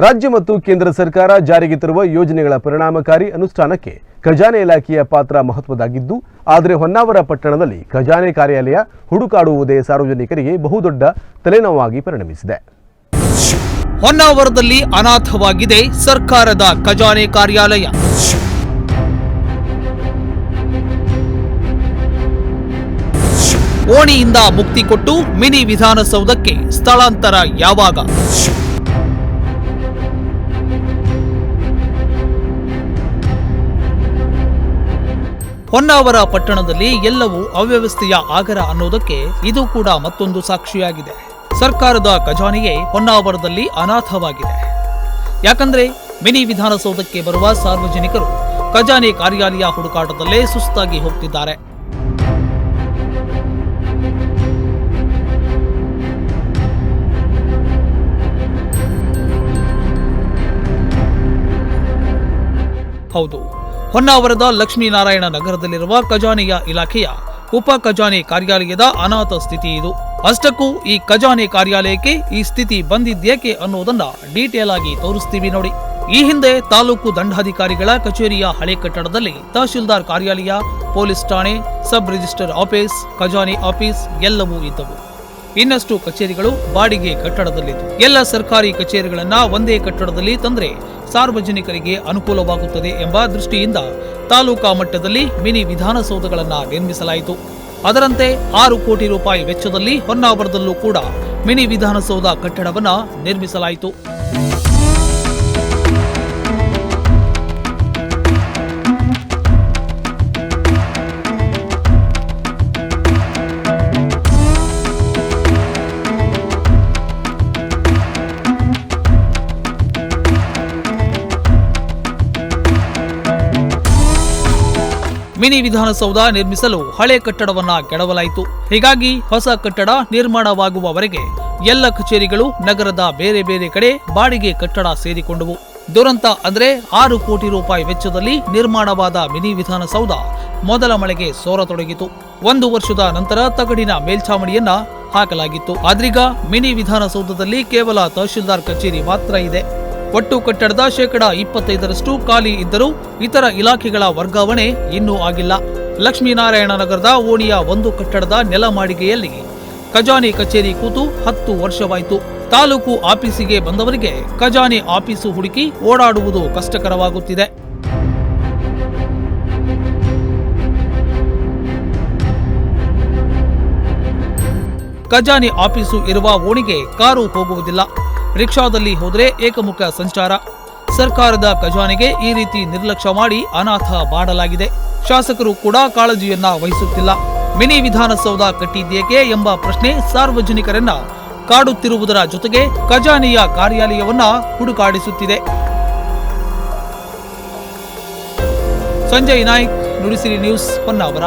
ರಾಜ್ಯ ಮತ್ತು ಕೇಂದ್ರ ಸರ್ಕಾರ ಜಾರಿಗೆ ತರುವ ಯೋಜನೆಗಳ ಪರಿಣಾಮಕಾರಿ ಅನುಷ್ಠಾನಕ್ಕೆ ಖಜಾನೆ ಇಲಾಖೆಯ ಪಾತ್ರ ಮಹತ್ವದ್ದಾಗಿದ್ದು, ಆದರೆ ಹೊನ್ನಾವರ ಪಟ್ಟಣದಲ್ಲಿ ಖಜಾನೆ ಕಾರ್ಯಾಲಯ ಹುಡುಕಾಡುವುದೇ ಸಾರ್ವಜನಿಕರಿಗೆ ಬಹುದೊಡ್ಡ ತಲೆನೋವಾಗಿ ಪರಿಣಮಿಸಿದೆ. ಹೊನ್ನಾವರದಲ್ಲಿ ಅನಾಥವಾಗಿದೆ ಸರ್ಕಾರದ ಖಜಾನೆ ಕಾರ್ಯಾಲಯ. ಓಣಿಯಿಂದ ಮುಕ್ತಿ ಕೊಟ್ಟು ಮಿನಿ ವಿಧಾನಸೌಧಕ್ಕೆ ಸ್ಥಳಾಂತರ ಯಾವಾಗ? ಹೊನ್ನಾವರ ಪಟ್ಟಣದಲ್ಲಿ ಎಲ್ಲವೂ ಅವ್ಯವಸ್ಥೆಯ ಆಗರ ಅನ್ನೋದಕ್ಕೆ ಇದು ಕೂಡ ಮತ್ತೊಂದು ಸಾಕ್ಷಿಯಾಗಿದೆ. ಸರ್ಕಾರದ ಖಜಾನೆಯೇ ಹೊನ್ನಾವರದಲ್ಲಿ ಅನಾಥವಾಗಿದೆ. ಯಾಕಂದ್ರೆ ಮಿನಿ ವಿಧಾನಸೌಧಕ್ಕೆ ಬರುವ ಸಾರ್ವಜನಿಕರು ಖಜಾನೆ ಕಾರ್ಯಾಲಯ ಹುಡುಕಾಟದಲ್ಲೇ ಸುಸ್ತಾಗಿ ಹೋಗ್ತಿದ್ದಾರೆ. ಹೌದು, ಹೊನ್ನಾವರದ ಲಕ್ಷ್ಮೀನಾರಾಯಣ ನಗರದಲ್ಲಿರುವ ಖಜಾನೆಯ ಇಲಾಖೆಯ ಉಪ ಖಜಾನೆ ಕಾರ್ಯಾಲಯದ ಅನಾಥ ಸ್ಥಿತಿ ಇದು. ಅಷ್ಟಕ್ಕೂ ಈ ಖಜಾನೆ ಕಾರ್ಯಾಲಯಕ್ಕೆ ಈ ಸ್ಥಿತಿ ಬಂದಿದ್ದೇಕೆ ಅನ್ನೋದನ್ನ ಡೀಟೇಲ್ ಆಗಿ ತೋರಿಸ್ತೀವಿ ನೋಡಿ. ಈ ಹಿಂದೆ ತಾಲೂಕು ದಂಡಾಧಿಕಾರಿಗಳ ಕಚೇರಿಯ ಹಳೆ ಕಟ್ಟಡದಲ್ಲಿ ತಹಶೀಲ್ದಾರ್ ಕಾರ್ಯಾಲಯ, ಪೊಲೀಸ್ ಠಾಣೆ, ಸಬ್ ರಿಜಿಸ್ಟರ್ ಆಫೀಸ್, ಖಜಾನೆ ಆಫೀಸ್ ಎಲ್ಲವೂ ಇದ್ದವು. ಇನ್ನಷ್ಟು ಕಚೇರಿಗಳು ಬಾಡಿಗೆ ಕಟ್ಟಡದಲ್ಲಿದ್ದವು. ಎಲ್ಲ ಸರ್ಕಾರಿ ಕಚೇರಿಗಳನ್ನ ಒಂದೇ ಕಟ್ಟಡದಲ್ಲಿ ತಂದ್ರೆ ಸಾರ್ವಜನಿಕರಿಗೆ ಅನುಕೂಲವಾಗುತ್ತದೆ ಎಂಬ ದೃಷ್ಟಿಯಿಂದ ತಾಲೂಕಾ ಮಟ್ಟದಲ್ಲಿ ಮಿನಿ ವಿಧಾನಸೌಧಗಳನ್ನು ನಿರ್ಮಿಸಲಾಯಿತು. ಅದರಂತೆ 6 ಕೋಟಿ ರೂಪಾಯಿ ವೆಚ್ಚದಲ್ಲಿ ಹೊನ್ನಾವರದಲ್ಲೂ ಕೂಡ ಮಿನಿ ವಿಧಾನಸೌಧ ಕಟ್ಟಡವನ್ನ ನಿರ್ಮಿಸಲಾಯಿತು. ಮಿನಿ ವಿಧಾನಸೌಧ ನಿರ್ಮಿಸಲು ಹಳೆ ಕಟ್ಟಡವನ್ನ ಕೆಡವಲಾಯಿತು. ಹೀಗಾಗಿ ಹೊಸ ಕಟ್ಟಡ ನಿರ್ಮಾಣವಾಗುವವರೆಗೆ ಎಲ್ಲ ಕಚೇರಿಗಳು ನಗರದ ಬೇರೆ ಬೇರೆ ಕಡೆ ಬಾಡಿಗೆ ಕಟ್ಟಡ ಸೇರಿಕೊಂಡವು. ದುರಂತ ಅಂದ್ರೆ 6 ಕೋಟಿ ರೂಪಾಯಿ ವೆಚ್ಚದಲ್ಲಿ ನಿರ್ಮಾಣವಾದ ಮಿನಿ ವಿಧಾನಸೌಧ ಮೊದಲ ಮಳೆಗೆ ಸೋರತೊಡಗಿತು. 1 ವರ್ಷದ ನಂತರ ತಗಡಿನ ಮೇಲ್ಛಾವಣಿಯನ್ನ ಹಾಕಲಾಗಿತ್ತು. ಆದ್ರೀಗ ಮಿನಿ ವಿಧಾನಸೌಧದಲ್ಲಿ ಕೇವಲ ತಹಶೀಲ್ದಾರ್ ಕಚೇರಿ ಮಾತ್ರ ಇದೆ. ಒಟ್ಟು ಕಟ್ಟಡದ 25% ಖಾಲಿ ಇದ್ದರೂ ಇತರ ಇಲಾಖೆಗಳ ವರ್ಗಾವಣೆ ಇನ್ನೂ ಆಗಿಲ್ಲ. ಲಕ್ಷ್ಮೀನಾರಾಯಣ ನಗರದ ಓಣಿಯ ಒಂದು ಕಟ್ಟಡದ ನೆಲಮಾಳಿಗೆಯಲ್ಲಿ ಖಜಾನೆ ಕಚೇರಿ ಕೂತು 10 ವರ್ಷವಾಯಿತು. ತಾಲೂಕು ಆಫೀಸಿಗೆ ಬಂದವರಿಗೆ ಖಜಾನೆ ಆಫೀಸು ಹುಡುಕಿ ಓಡಾಡುವುದು ಕಷ್ಟಕರವಾಗುತ್ತಿದೆ. ಖಜಾನೆ ಆಫೀಸು ಇರುವ ಓಣಿಗೆ ಕಾರು ಹೋಗುವುದಿಲ್ಲ. ರಿಕ್ಷಾದಲ್ಲಿ ಹೋದರೆ ಏಕಮುಖ ಸಂಚಾರ. ಸರ್ಕಾರದ ಖಜಾನೆಗೆ ಈ ರೀತಿ ನಿರ್ಲಕ್ಷ್ಯ ಮಾಡಿ ಅನಾಥ ಮಾಡಲಾಗಿದೆ. ಶಾಸಕರು ಕೂಡ ಕಾಳಜಿಯನ್ನ ವಹಿಸುತ್ತಿಲ್ಲ. ಮಿನಿ ವಿಧಾನಸೌಧ ಕಟ್ಟಿದ್ದೇಕೆ ಎಂಬ ಪ್ರಶ್ನೆ ಸಾರ್ವಜನಿಕರನ್ನ ಕಾಡುತ್ತಿರುವುದರ ಜೊತೆಗೆ ಖಜಾನೆಯ ಕಾರ್ಯಾಲಯವನ್ನ ಹುಡುಕಾಡಿಸುತ್ತಿದೆ. ಸಂಜಯ್ ನಾಯ್ಕ್, ನುಡಿಸಿರಿ ನ್ಯೂಸ್, ಹೊನ್ನಾವರ.